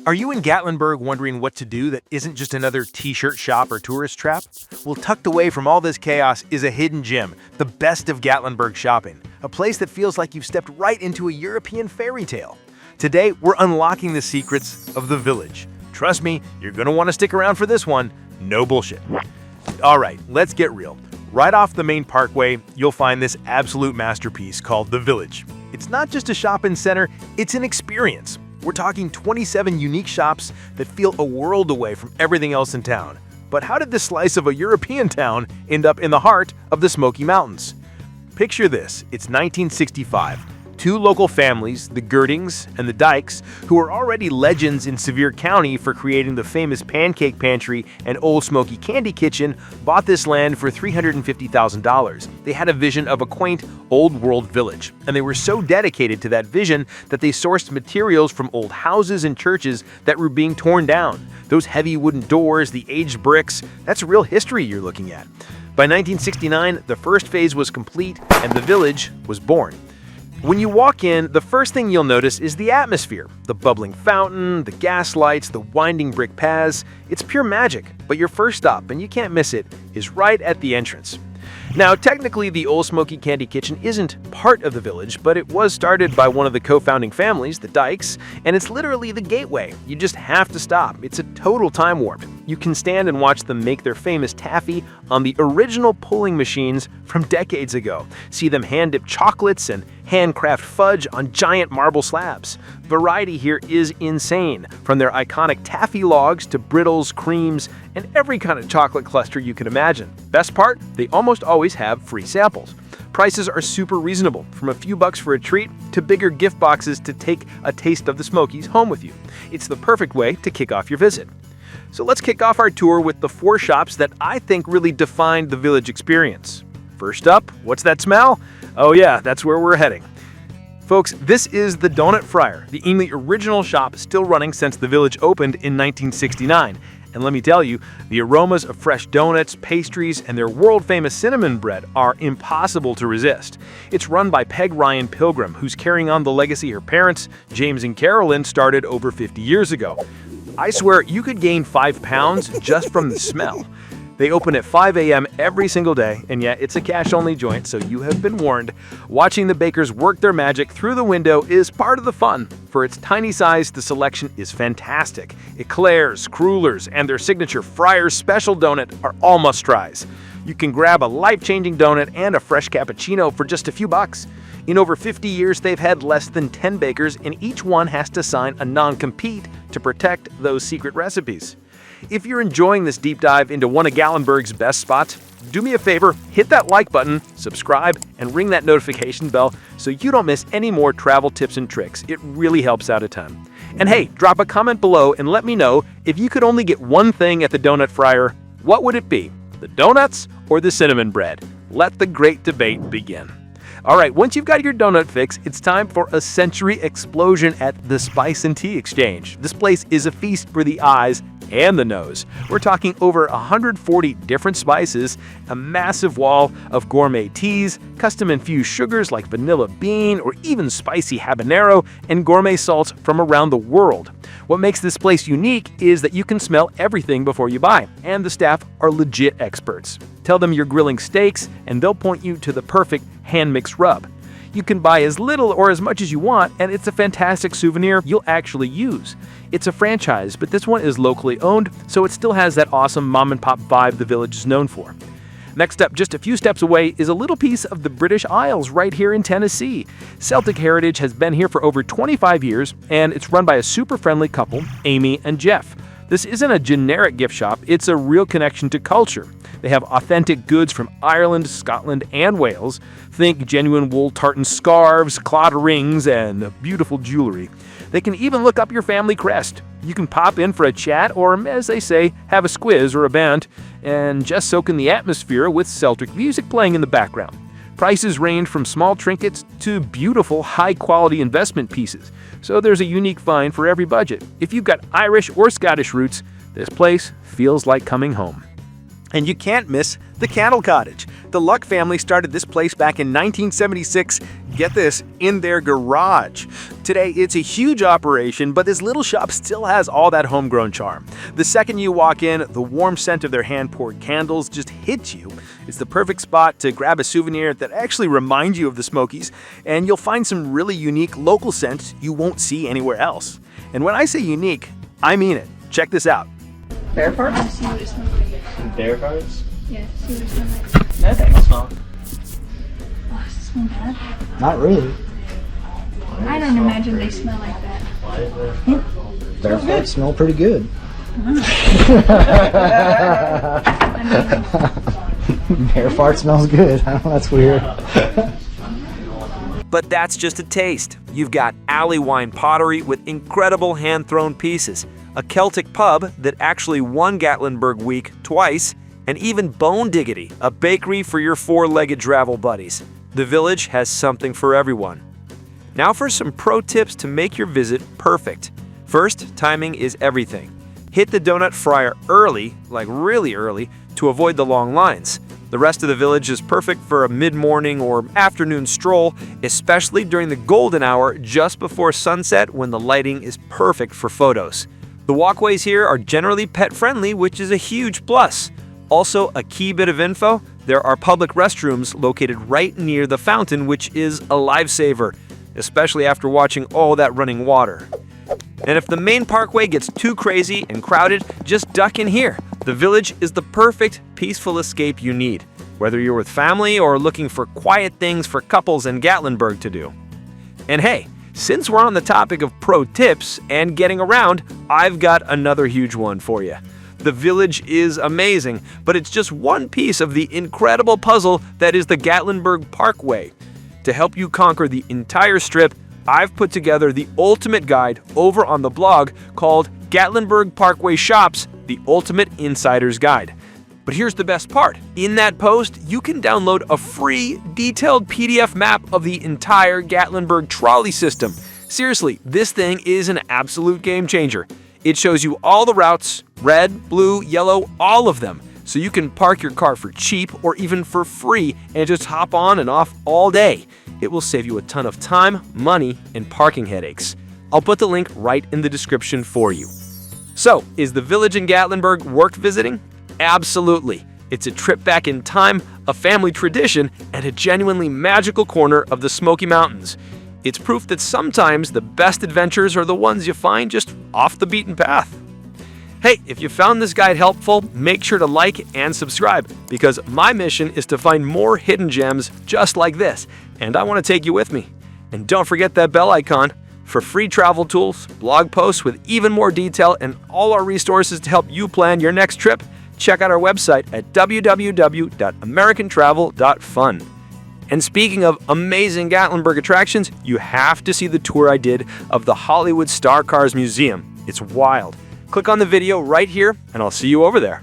Are you in Gatlinburg wondering what to do that isn't just another t-shirt shop or tourist trap? Well, tucked away from all this chaos is a hidden gem, the best of Gatlinburg shopping, a place that feels like you've stepped right into a European fairy tale. Today, we're unlocking the secrets of the village. Trust me, you're gonna want to stick around for this one. No bullshit. All right, let's get real. Right off the main Parkway, you'll find this absolute masterpiece called The Village. It's not just a shopping center, it's an experience. We're talking 27 unique shops that feel a world away from everything else in town. But how did this slice of a European town end up in the heart of the Smoky Mountains? Picture this, it's 1965. Two local families, the Girdings and the Dykes, who are already legends in Sevier County for creating the famous Pancake Pantry and Old Smoky Candy Kitchen, bought this land for $350,000. They had a vision of a quaint, old-world village, and they were so dedicated to that vision that they sourced materials from old houses and churches that were being torn down. Those heavy wooden doors, the aged bricks, that's real history you're looking at. By 1969, the first phase was complete and the village was born. When you walk in, the first thing you'll notice is the atmosphere. The bubbling fountain, the gas lights, the winding brick paths. It's pure magic, but your first stop, and you can't miss it, is right at the entrance. Now, technically, the Old Smoky Candy Kitchen isn't part of the village, but it was started by one of the co-founding families, the Dykes, and it's literally the gateway. You just have to stop. It's a total time warp. You can stand and watch them make their famous taffy on the original pulling machines from decades ago. See them hand-dip chocolates and handcraft fudge on giant marble slabs. Variety here is insane, from their iconic taffy logs to brittles, creams, and every kind of chocolate cluster you can imagine. Best part? They almost always have free samples. Prices are super reasonable, from a few bucks for a treat to bigger gift boxes to take a taste of the Smokies home with you. It's the perfect way to kick off your visit. So let's kick off our tour with the 4 shops that I think really defined the village experience. First up, what's that smell? Oh yeah, that's where we're heading. Folks, this is the Donut Friar, the only original shop still running since the village opened in 1969. And let me tell you, the aromas of fresh donuts, pastries, and their world-famous cinnamon bread are impossible to resist. It's run by Peg Ryan Pilgrim, who's carrying on the legacy her parents, James and Carolyn, started over 50 years ago. I swear you could gain 5 pounds just from the smell. They open at 5 a.m. every single day, and yet it's a cash-only joint, so you have been warned. Watching the bakers work their magic through the window is part of the fun. For its tiny size, the selection is fantastic. Eclairs, crullers, and their signature Friar's Special Donut are all must-tries. You can grab a life-changing donut and a fresh cappuccino for just a few bucks. In over 50 years, they've had less than 10 bakers, and each one has to sign a non-compete to protect those secret recipes. If you're enjoying this deep dive into one of Gatlinburg's best spots, do me a favor, hit that like button, subscribe, and ring that notification bell so you don't miss any more travel tips and tricks. It really helps out a ton. And hey, drop a comment below and let me know if you could only get one thing at the Donut Friar, what would it be? The donuts or the cinnamon bread? Let the great debate begin. All right, once you've got your donut fix, it's time for a sensory explosion at the Spice and Tea Exchange. This place is a feast for the eyes and the nose. We're talking over 140 different spices, a massive wall of gourmet teas, custom-infused sugars like vanilla bean or even spicy habanero, and gourmet salts from around the world. What makes this place unique is that you can smell everything before you buy, and the staff are legit experts. Tell them you're grilling steaks, and they'll point you to the perfect hand-mixed rub. You can buy as little or as much as you want, and it's a fantastic souvenir you'll actually use. It's a franchise, but this one is locally owned, so it still has that awesome mom-and-pop vibe the village is known for. Next up, just a few steps away, is a little piece of the British Isles right here in Tennessee. Celtic Heritage has been here for over 25 years, and it's run by a super friendly couple, Amy and Jeff. This isn't a generic gift shop, it's a real connection to culture. They have authentic goods from Ireland, Scotland, and Wales. Think genuine wool tartan scarves, cloth rings, and beautiful jewelry. They can even look up your family crest. You can pop in for a chat or, as they say, have a squiz or a band, and just soak in the atmosphere with Celtic music playing in the background. Prices range from small trinkets to beautiful, high-quality investment pieces, so there's a unique find for every budget. If you've got Irish or Scottish roots, this place feels like coming home. And you can't miss the Candle Cottage. The Luck family started this place back in 1976, get this, in their garage. Today, it's a huge operation, but this little shop still has all that homegrown charm. The second you walk in, the warm scent of their hand-poured candles just hits you. It's the perfect spot to grab a souvenir that actually reminds you of the Smokies, and you'll find some really unique local scents you won't see anywhere else. And when I say unique, I mean it. Check this out. Bear parts? I see what it smells like. Bear parts? Yeah, see what it smells like. That thing will smell. Oh, does it smell bad? Not really. I don't imagine they smell like that. Bear farts smell pretty good. Bear fart smells good. That's weird. But that's just a taste. You've got alley wine pottery with incredible hand-thrown pieces, a Celtic pub that actually won Gatlinburg Week twice, and even Bone Diggity, a bakery for your four-legged travel buddies. The village has something for everyone. Now for some pro tips to make your visit perfect. First, timing is everything. Hit the Donut Friar early, like really early, to avoid the long lines. The rest of the village is perfect for a mid-morning or afternoon stroll, especially during the golden hour just before sunset when the lighting is perfect for photos. The walkways here are generally pet-friendly, which is a huge plus. Also, a key bit of info, there are public restrooms located right near the fountain, which is a lifesaver, especially after watching all that running water. And if the main parkway gets too crazy and crowded, just duck in here. The village is the perfect, peaceful escape you need, whether you're with family or looking for quiet things for couples in Gatlinburg to do. And hey, since we're on the topic of pro tips and getting around, I've got another huge one for you. The village is amazing, but it's just one piece of the incredible puzzle that is the Gatlinburg Parkway. To help you conquer the entire strip, I've put together the ultimate guide over on the blog called Gatlinburg Parkway Shops, the Ultimate Insider's Guide. But here's the best part. In that post, you can download a free, detailed PDF map of the entire Gatlinburg trolley system. Seriously, this thing is an absolute game changer. It shows you all the routes, red, blue, yellow, all of them, so you can park your car for cheap or even for free and just hop on and off all day. It will save you a ton of time, money, and parking headaches. I'll put the link right in the description for you. So, is the village in Gatlinburg worth visiting? Absolutely. It's a trip back in time, a family tradition, and a genuinely magical corner of the Smoky Mountains. It's proof that sometimes the best adventures are the ones you find just off the beaten path. Hey, if you found this guide helpful, make sure to like and subscribe, because my mission is to find more hidden gems just like this, and I want to take you with me. And don't forget that bell icon. For free travel tools, blog posts with even more detail, and all our resources to help you plan your next trip, check out our website at www.americantravel.fun. And speaking of amazing Gatlinburg attractions, you have to see the tour I did of the Hollywood Star Cars Museum. It's wild. Click on the video right here, and I'll see you over there.